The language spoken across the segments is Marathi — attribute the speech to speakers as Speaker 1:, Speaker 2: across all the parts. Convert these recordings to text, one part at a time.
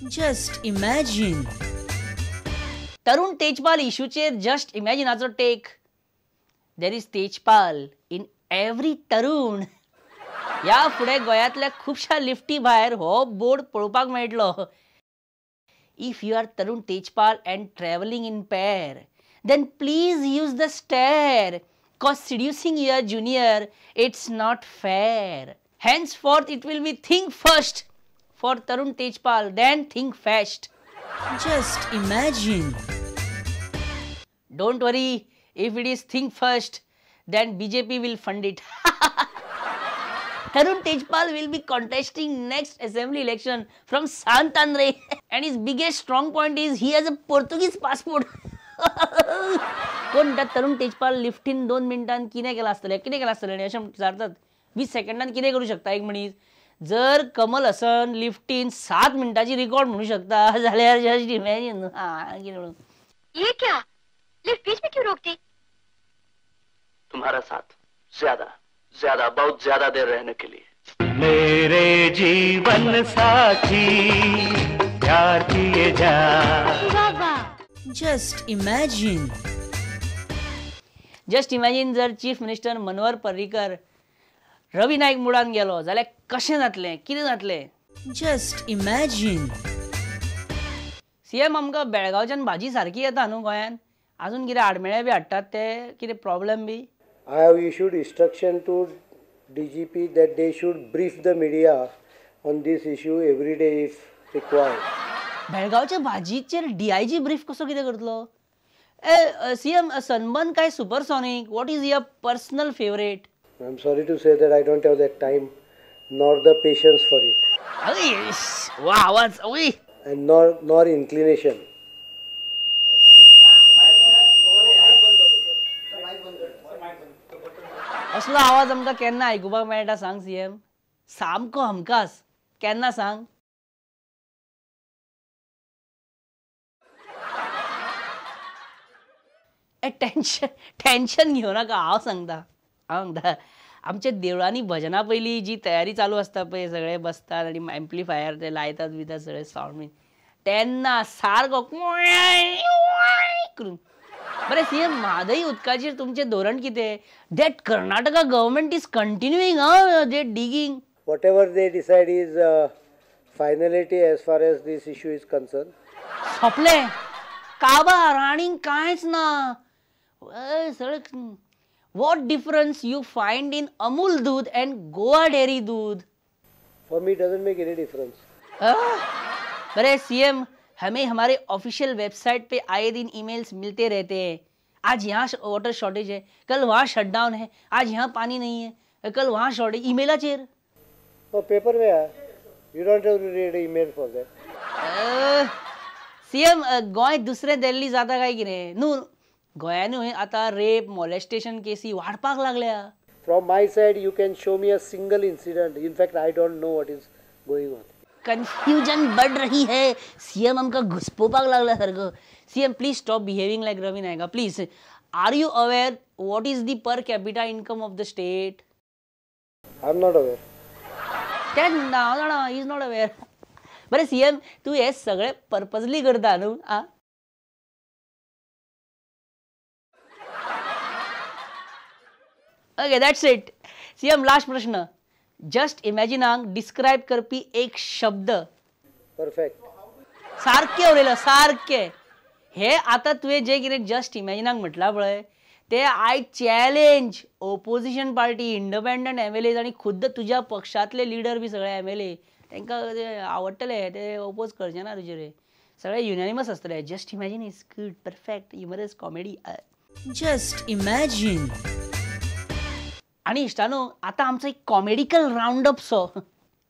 Speaker 1: Just imagine.
Speaker 2: तरुण तेजपाल इश्यूचेर जस्ट इमॅजिनाचो take. There is Tejpal in every Tarun. या फुडें गोंयांतल्या खुबशा लिफ्टी भायर हो बोर्ड पळोवपाक मेळटलो. If you are Tarun Tejpal and travelling in pair, then please use the stair, cause seducing your junior, it's not fair. Henceforth it will be think first for Tarun Tejpal, then think fast.
Speaker 1: Just imagine.
Speaker 2: Don't worry, if it is think first, then BJP will fund it. Tarun Tejpal will be contesting next assembly election from Santanre, and his biggest strong point is he has a Portuguese passport. कोण त्या तरुण तेजपाल लिफ्टीन 2 मिनिटांत कितें केलां आसतलें अशें विचारतात. 20 सेकंदांत कितें करूं शकता एक मनीस. जर कमल हसन लिफ्टीन 7 मिनिटांची रिकॉर्ड म्हणू शकता जाल्यार जस्ट इमॅजिन. कितें म्हणून
Speaker 3: ये क्या लिफ्ट बीच में क्यों रोकती?
Speaker 4: तुम्हारा साथ ज्यादा ज्यादा बहुत ज्यादा देर रहने के लिए.
Speaker 5: मेरे जीवन साथी प्यार किए जा.
Speaker 1: Just imagine.
Speaker 2: जस्ट इमॅजिन जर चीफ मिनिस्टर मनोहर पर्रीकर रवी नाईक मुडान गेलो जाल्यार कशें जातलें, कितें जातलें.
Speaker 1: Just imagine.
Speaker 2: सीएम आमकां बेळगांवच्यान भाजी सारकी येता न्हू गोंयांत. अजून कितें आडमेळे बी हाडटात ते कितें प्रॉब्लेम बी.
Speaker 6: I have issued instruction to DGP that they should brief the media on this issue every day if required.
Speaker 2: बेळगांवच्या भाजीचेर DIG brief कसो कितें करतलो. सीएम सनबर्न काय supersonic, what is your personal favourite?
Speaker 6: I am sorry to say that I don't have that time nor the patience for it.
Speaker 2: वा आवाज ओय.
Speaker 6: And nor inclination.
Speaker 2: असलो आवाज आमकां केन्ना आयकुपाक मेळटा सांग सीएम. सामको हमखास केन्ना सांग. टेन्शन घेऊ नका. हांव सांगता आमच्या देवळांनी भजनां पयलीं जी तयारी चालू आसता पळय, सगळे बसतात आनी एम्प्लिफायर ते लायतात बितात सगळे सावंड बी, तेन्ना सारको करून. बरें सीएम, म्हादई उदकाचेर तुमचें धोरण कितें? That Karnataka government is continuing they digging.
Speaker 6: Whatever they decide is finality as far as this issue is concerned.
Speaker 2: सोंपलें. काबार आनीक कांयच ना. What difference you find in Amul दूध and Goa dairy दूध?
Speaker 6: For me, it doesn't make any difference.
Speaker 2: बड़े सीएम, हमें हमारे ऑफिशियल वेबसाइट पे आए दिन ईमेल्स मिलते रहते हैं. आज यहाँ वाटर शॉर्टेज है, कल वहाँ शटडाउन है, आज यहाँ पानी नहीं है, कल वहाँ शॉर्टेज. ईमेला चेर
Speaker 6: पेपर में है. You don't have to read email for that.
Speaker 2: CM, Goa दुसरें दिल्ली जाता काय कितें न्हू. गोंयानूय आतां रेप मॉलेस्टेशन केसी वाडपाक लागल्या.
Speaker 6: From my side, you can show me a single incident. In fact, I don't know what is going on.
Speaker 2: Confusion बढ़ रही है. सीएम आमकां घुसपोवपाक लागला सारको. CM, please stop behaving like Ravi नायका please. Are you aware what is the per capita income of the state?
Speaker 6: I'm not aware.
Speaker 2: Is not aware. बरें सीएम, तू हे सगळे पर्पजली करता न्हू. Okay, that's it. CM, last प्रश्न. जस्ट इमॅजिनाक डिस्क्राईब करपी एक शब्द.
Speaker 6: Perfect.
Speaker 2: सारके उलयलो सारके. हे आतां तुवें जे कितें जस्ट इमॅजिनाक म्हटलां पळय, ते I challenge opposition party, independent MLAs आनी खुद्द तुज्या पक्षांतले लिडर बी सगळे MLA, तांकां ते आवडटले, ते ओपोज करचे ना तुजेर. सगळे युनॅनिमस आसतले. Just imagine is good, perfect, humorous comedy.
Speaker 1: Just imagine.
Speaker 2: आणि इश्टानो, आतां आमचो एक comedical round up show.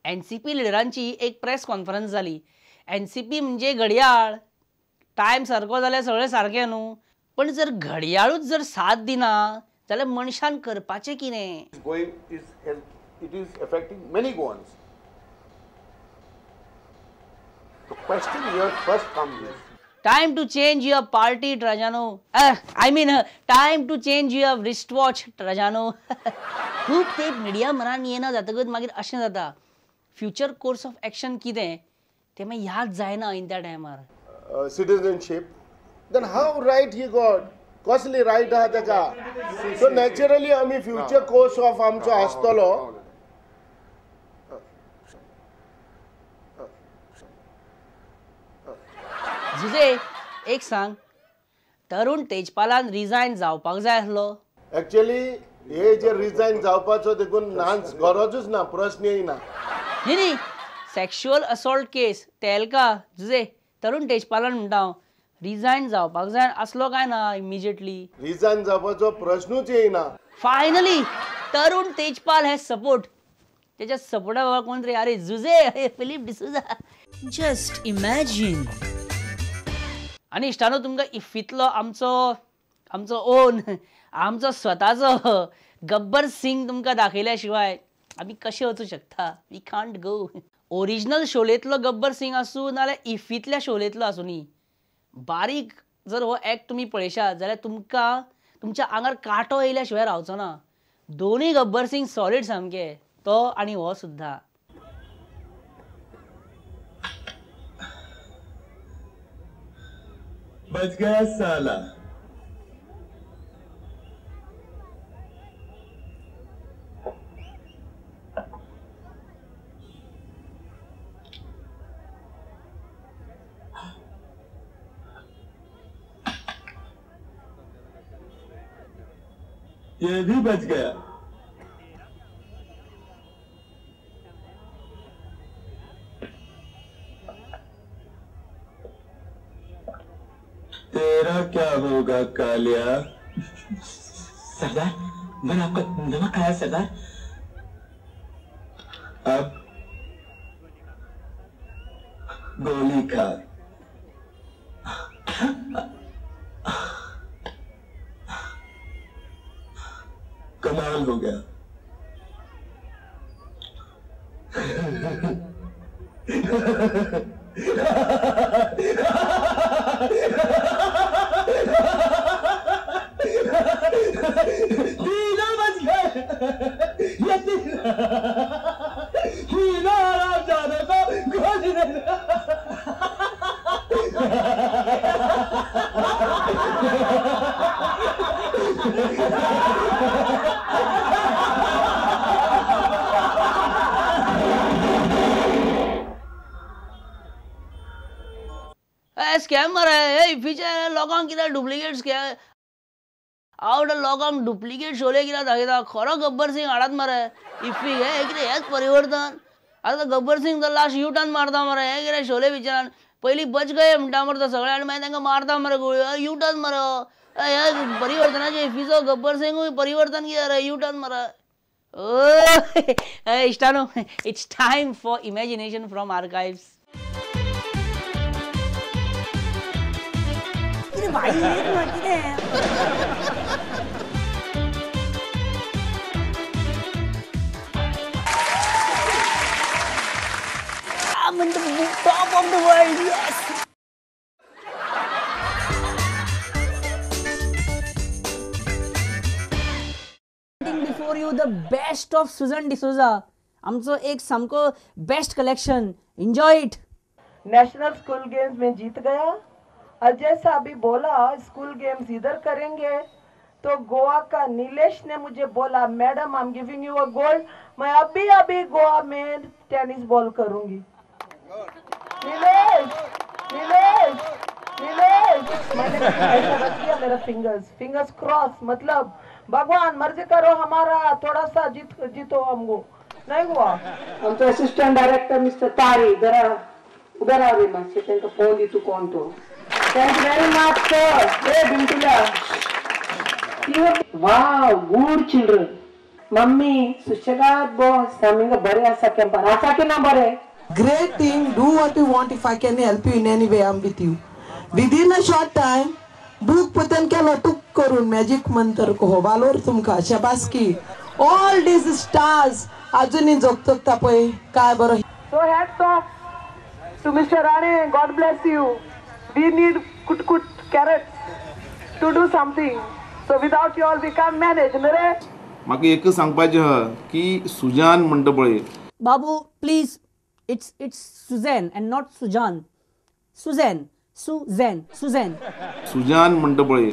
Speaker 2: NCP लिडरांची एक प्रेस कॉन्फरन्स जाली. NCP म्हणजे घडयाळ. टायम सारको जाल्यार सगळें सारकें न्हू. पण जर घडयाळूच जर साथ दिना जाल्यार मनशान करपाचें कितें?
Speaker 7: It is affecting many Goans. The question here first comes is,
Speaker 2: time to change your party, Trajano. I mean, time to change your wristwatch, Trajano. खूब ते मिडिया मनान येना जातकच मागीर अशें जाता. फ्युचर कोर्स ऑफ एक्शन कितें ते मागीर याद जायना इन त्या टायमार.
Speaker 7: Citizenship. Then how right he got? कसली right आहा तेका? So naturally आमी future course of आमचो आसतलो.
Speaker 2: जुजे एक सांग, तरुण तेजपालान रिजायन जावपाक जाय आसलो.
Speaker 7: Actually हे जे रिजायन जावपाचो देखून नाच गरजूच ना, प्रश्न येयना.
Speaker 2: न्ही सेक्शुअल असॉल्ट केस तेलका जुजे तरुण तेजपालान म्हणटा हांव रिजायन जावपाक जाय आसलो काय ना इमिजिएटली.
Speaker 7: रिजायन जावपाचो प्रश्नूच येयना.
Speaker 2: फायनली तरुण तेजपाल हे सपोर्ट त्याच्या सपोर्टा कोण तरी अरे जुजे फिलिप डिसूजा.
Speaker 1: Just imagine.
Speaker 2: आणि इश्टानो तुमकां इफ्फीतलो आमचो ओन आमचो स्वताचो गब्बर सिंग तुमकां दाखयल्या शिवाय आमी कशे वचूं शकता. We can't go. ओरिजिनल शोलेतलो गब्बर सिंग आसूं नाल्यार इफ्फीतल्या शोलेतलो आसूं न्ही, बारीक जर हो एक्ट तुमी पळयशात जाल्यार तुमकां तुमच्या आंगार कांटो येयल्या शिवाय रावचो ना. दोनूय गब्बर सिंग सॉलिड सामके, तो आनी हो सुद्दां.
Speaker 8: बच गया साला. ये भी बच गया. तेरा क्या होगा कालिया?
Speaker 9: सरदार मैंने आपका नमक खाया सरदार.
Speaker 8: अब गोली खा. कमाल हो गया. तीनों बच गए. ये तीनों आराम जाने को कुछ नहीं.
Speaker 2: स्कॅम मरे इफ्फीचे लोकांक कित्याक डुप्लिकेट स्कॅम आवड लोकांक डुप्लिकेट शोले कित्याक दाखयता. खरो गब्बर सिंग हाडात मरे इफ्फीक. हे कितें हेच परिवर्तन. आतां गब्बर सिंग तो लास्ट यू टर्न मारता मरे. हे कितें शोले विचारान पयलीं बच गये म्हणटा मरे तो सगळे आनी मागीर तांकां मारता मरे गोळी. यू टर्न मरे हे परिवर्तनाचे इफ्फीचो गब्बर सिंगूय परिवर्तन कितें रे यू टर्न मरे. ओ इश्टानो it's time for imagination from archives. I'm in the top of the world, yes. Before you the best of Susan D'Souza. आमचो एक सामको best collection. Enjoy it.
Speaker 10: National school games में जीत गया और जैसा अभी बोला स्कूल गेम्स इधर करेंगे तो गोवा का नीलेश ने मुझे बोला madam I am giving you a gold. मैं अभी गोवा में टेनिस बॉल करूंगी. नीलेश नीलेश नीलेश मैंने ऐसा रख दिया मेरा फिंगर्स क्रॉस. मतलब भगवान मर्जी करो हमारा थोड़ा सा जीतो हमको. नहीं हुआ. हमचा असिस्टंट डायरेक्टर मिस्टर तारी जरा उधर आ रे मासे त्यांचा फोन दी तू कोण तो. Thank you very much sir. हे बिंटूला वाव गुड चिल्ड्रन. मम्मी सुशेगाद बॉस आम्ही बरे आसा कॅम्पार आसा की ना बरे.
Speaker 11: Great thing. Do what you want. If I can help you in any way, I'm with you. Within a short time, book पतन केलो टुक करून मॅजिक मंत्र को बालोर तुमका शाबासकी. All these stars अजूनही जोगतोकता पळय काय बरं.
Speaker 10: So hats off to Mr. Rane. God bless you. We need kut carrots to do something. So without you all we can't manage. नरे
Speaker 12: म्हाका एकच सांगपाचें आहा की सुजान म्हणटा पळय
Speaker 2: बाबू please It's Suzanne and not Sujan. Suzanne.
Speaker 7: Sujan म्हणटा पळय.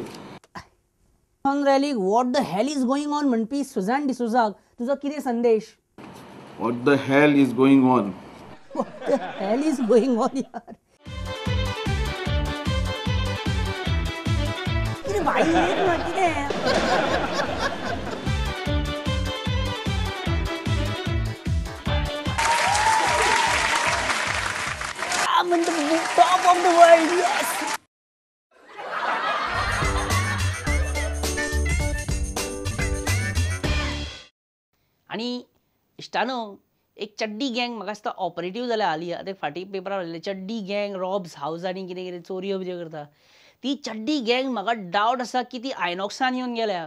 Speaker 2: Really what the hell is going on म्हणपी सुजान डिसुजाक तुजो कितें संदेश?
Speaker 7: What the hell is going on?
Speaker 2: What the hell is going on यार? कितें भाई कितें? I'm in the top of the world, yes. आणि इश्टानो एक चड्डी गँग म्हाका दिसता ऑपरेटीव जाल्यार आली आतां फाटीं पेपरार आयलें चड्डी गँग रॉब्स हावजांनी कितें कितें चोरयो बिरयो करता ती चड्डी गँग म्हाका डावट आसा की ती आयनॉक्सान येवन गेल्या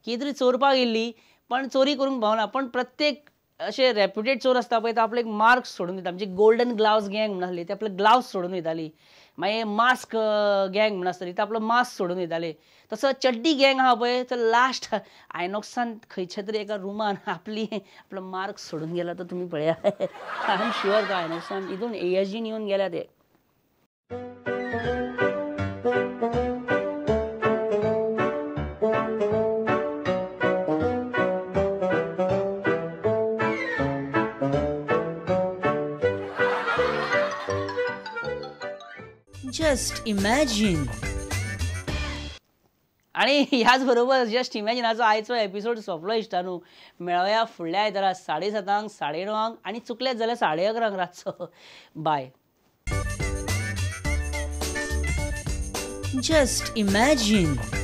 Speaker 2: कितें तरी चोरपाक येयल्ली पण चोरी करूंक पावना पण प्रत्येक अशे रेप्युटेड चोर आसता पळय तो आपले एक मार्क सोडून दिता म्हणजे गोल्डन ग्लावज गँग म्हणून आसली ते आपले ग्लावज सोडून वयताली मागीर मास्क गँग म्हणून आसताली तो आपलो मास्क सोडून वयताले तसो चड्डी गँग आहा पळय तो लास्ट आयनॉक्सान खंयच्या तरी एका रुमान आपलो मार्क सोडून गेला तो तुमी पळया आय एम शुअर तो आयनॉक्सान हितून एएसजीन येवन गेल्या ते.
Speaker 1: Just imagine.
Speaker 2: आणि ह्याच बरोबर जस्ट इमॅजिनाचो आयचो एपिसोड सोंपलो इश्टानू. मेळया फुडल्या आयतारा 7:30 9:30 आणि चुकलेत जाल्यार 11:30 रातचो. बाय.
Speaker 1: Just imagine.